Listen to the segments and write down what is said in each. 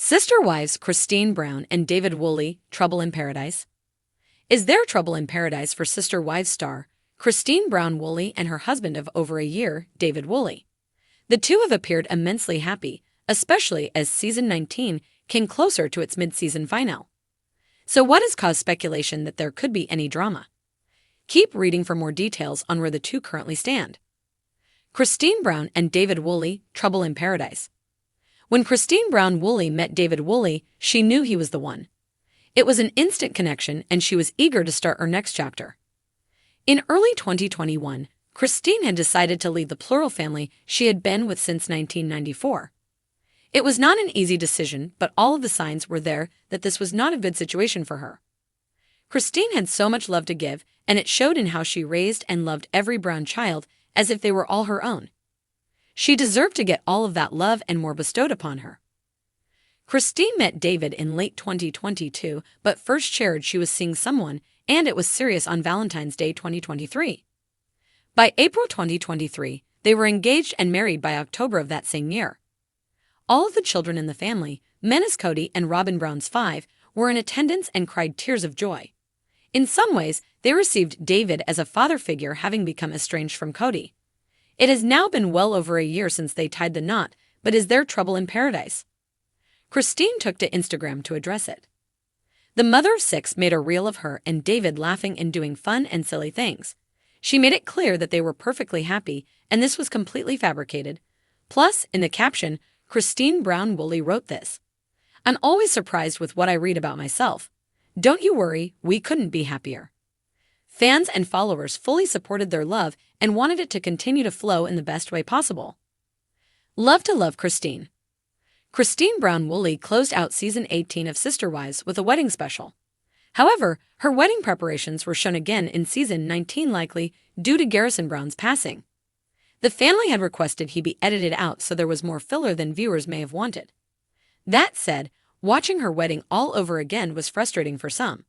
Sister wives Cristin Brown and David Woolley, trouble in paradise? Is there trouble in paradise for Sister Wives star Cristin Brown Woolley and her husband of over a year, David Woolley? The two have appeared immensely happy, especially as season 19 came closer to its mid-season finale. So what has caused speculation that there could be any drama? Keep reading for more details on where the two currently stand. Cristin Brown and David Woolley, trouble in paradise. When Cristin Brown Woolley met David Woolley, she knew he was the one. It was an instant connection, and she was eager to start her next chapter. In early 2021, Cristin had decided to leave the plural family she had been with since 1994. It was not an easy decision, but all of the signs were there that this was not a good situation for her. Cristin had so much love to give, and it showed in how she raised and loved every Brown child as if they were all her own. She deserved to get all of that love and more bestowed upon her. Cristin met David in late 2022, but first shared she was seeing someone, and it was serious on Valentine's Day 2023. By April 2023, they were engaged and married by October of that same year. All of the children in the family, Menace Cody and Robin Brown's 5, were in attendance and cried tears of joy. In some ways, they received David as a father figure, having become estranged from Cody. It has now been well over a year since they tied the knot, but is there trouble in paradise? Cristin took to Instagram to address it. The mother of 6 made a reel of her and David laughing and doing fun and silly things. She made it clear that they were perfectly happy, and this was completely fabricated. Plus, in the caption, Cristin Brown Woolley wrote this: "I'm always surprised with what I read about myself. Don't you worry, we couldn't be happier." Fans and followers fully supported their love and wanted it to continue to flow in the best way possible. Love to love Cristin. Cristin Brown Woolley closed out season 18 of Sister Wives with a wedding special. However, her wedding preparations were shown again in season 19, likely due to Garrison Brown's passing. The family had requested he be edited out, so there was more filler than viewers may have wanted. That said, watching her wedding all over again was frustrating for some.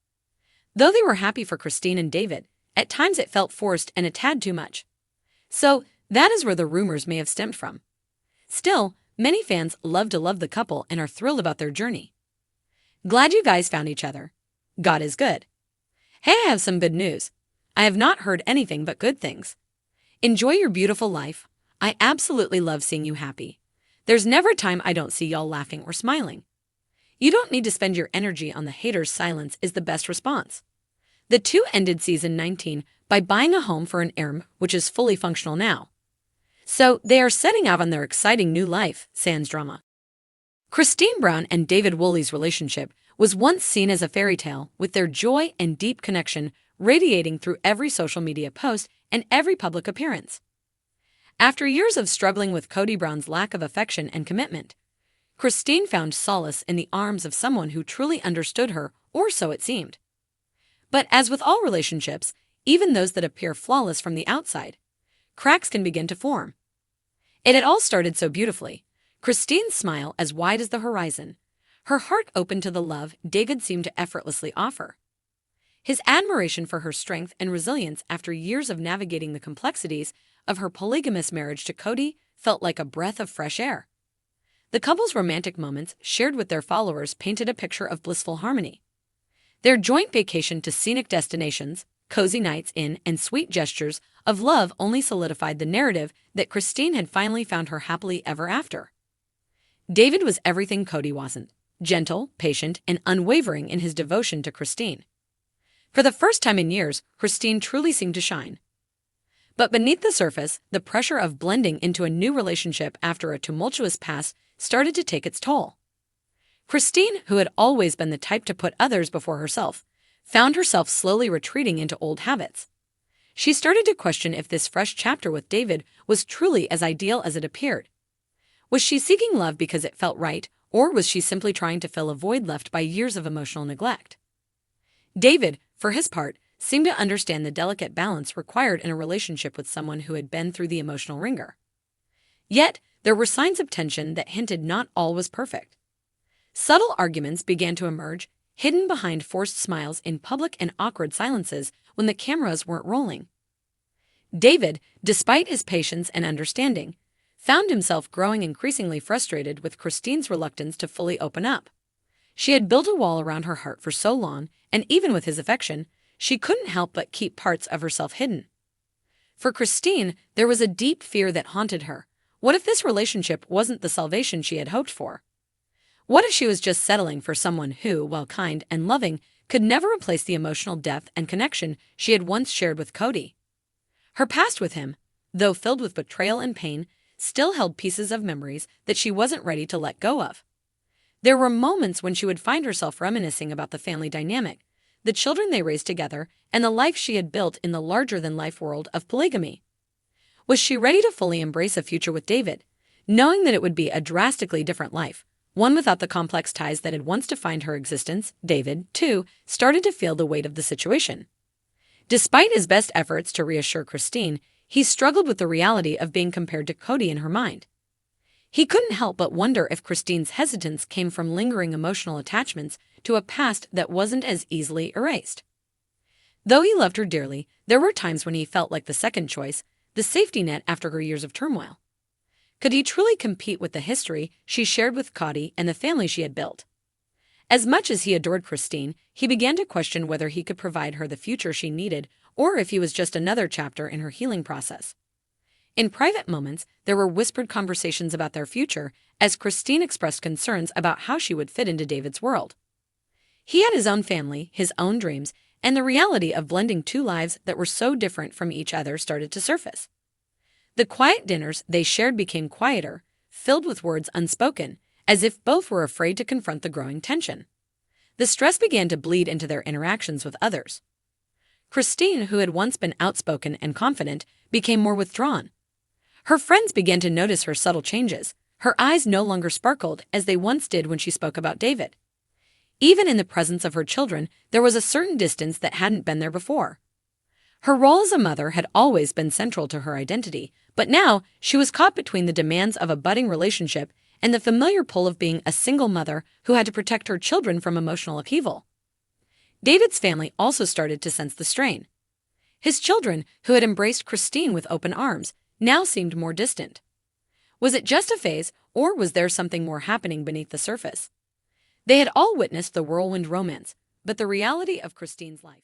Though they were happy for Cristin and David, at times it felt forced and a tad too much. So, that is where the rumors may have stemmed from. Still, many fans love to love the couple and are thrilled about their journey. Glad you guys found each other. God is good. Hey, I have some good news. I have not heard anything but good things. Enjoy your beautiful life. I absolutely love seeing you happy. There's never a time I don't see y'all laughing or smiling. You don't need to spend your energy on the haters. Silence is the best response. The two ended season 19 by buying a home for an heirloom, which is fully functional now. So they are setting out on their exciting new life, sans drama. Cristin Brown and David Woolley's relationship was once seen as a fairy tale, with their joy and deep connection radiating through every social media post and every public appearance. After years of struggling with Cody Brown's lack of affection and commitment, Cristin found solace in the arms of someone who truly understood her, or so it seemed. But as with all relationships, even those that appear flawless from the outside, cracks can begin to form. It had all started so beautifully. Cristin's smile as wide as the horizon, her heart open to the love David seemed to effortlessly offer. His admiration for her strength and resilience after years of navigating the complexities of her polygamous marriage to Cody felt like a breath of fresh air. The couple's romantic moments, shared with their followers, painted a picture of blissful harmony. Their joint vacation to scenic destinations, cozy nights in, and sweet gestures of love only solidified the narrative that Cristin had finally found her happily ever after. David was everything Cody wasn't: gentle, patient, and unwavering in his devotion to Cristin. For the first time in years, Cristin truly seemed to shine. But beneath the surface, the pressure of blending into a new relationship after a tumultuous past started to take its toll. Cristin, who had always been the type to put others before herself, found herself slowly retreating into old habits. She started to question if this fresh chapter with David was truly as ideal as it appeared. Was she seeking love because it felt right, or was she simply trying to fill a void left by years of emotional neglect? David, for his part, seemed to understand the delicate balance required in a relationship with someone who had been through the emotional ringer. Yet, there were signs of tension that hinted not all was perfect. Subtle arguments began to emerge, hidden behind forced smiles in public and awkward silences when the cameras weren't rolling. David, despite his patience and understanding, found himself growing increasingly frustrated with Cristine's reluctance to fully open up. She had built a wall around her heart for so long, and even with his affection, she couldn't help but keep parts of herself hidden. For Cristin, there was a deep fear that haunted her. What if this relationship wasn't the salvation she had hoped for? What if she was just settling for someone who, while kind and loving, could never replace the emotional depth and connection she had once shared with Cody? Her past with him, though filled with betrayal and pain, still held pieces of memories that she wasn't ready to let go of. There were moments when she would find herself reminiscing about the family dynamic, the children they raised together, and the life she had built in the larger-than-life world of polygamy. Was she ready to fully embrace a future with David, knowing that it would be a drastically different life, one without the complex ties that had once defined her existence? David, too, started to feel the weight of the situation. Despite his best efforts to reassure Cristin, he struggled with the reality of being compared to Cody in her mind. He couldn't help but wonder if Cristin's hesitance came from lingering emotional attachments to a past that wasn't as easily erased. Though he loved her dearly, there were times when he felt like the second choice, the safety net after her years of turmoil. Could he truly compete with the history she shared with Cody and the family she had built? As much as he adored Cristin, he began to question whether he could provide her the future she needed or if he was just another chapter in her healing process. In private moments, there were whispered conversations about their future as Cristin expressed concerns about how she would fit into David's world. He had his own family, his own dreams, and the reality of blending two lives that were so different from each other started to surface. The quiet dinners they shared became quieter, filled with words unspoken, as if both were afraid to confront the growing tension. The stress began to bleed into their interactions with others. Cristin, who had once been outspoken and confident, became more withdrawn. Her friends began to notice her subtle changes. Her eyes no longer sparkled as they once did when she spoke about David. Even in the presence of her children, there was a certain distance that hadn't been there before. Her role as a mother had always been central to her identity, but now she was caught between the demands of a budding relationship and the familiar pull of being a single mother who had to protect her children from emotional upheaval. David's family also started to sense the strain. His children, who had embraced Cristin with open arms, now seemed more distant. Was it just a phase, or was there something more happening beneath the surface? They had all witnessed the whirlwind romance, but the reality of Cristin's life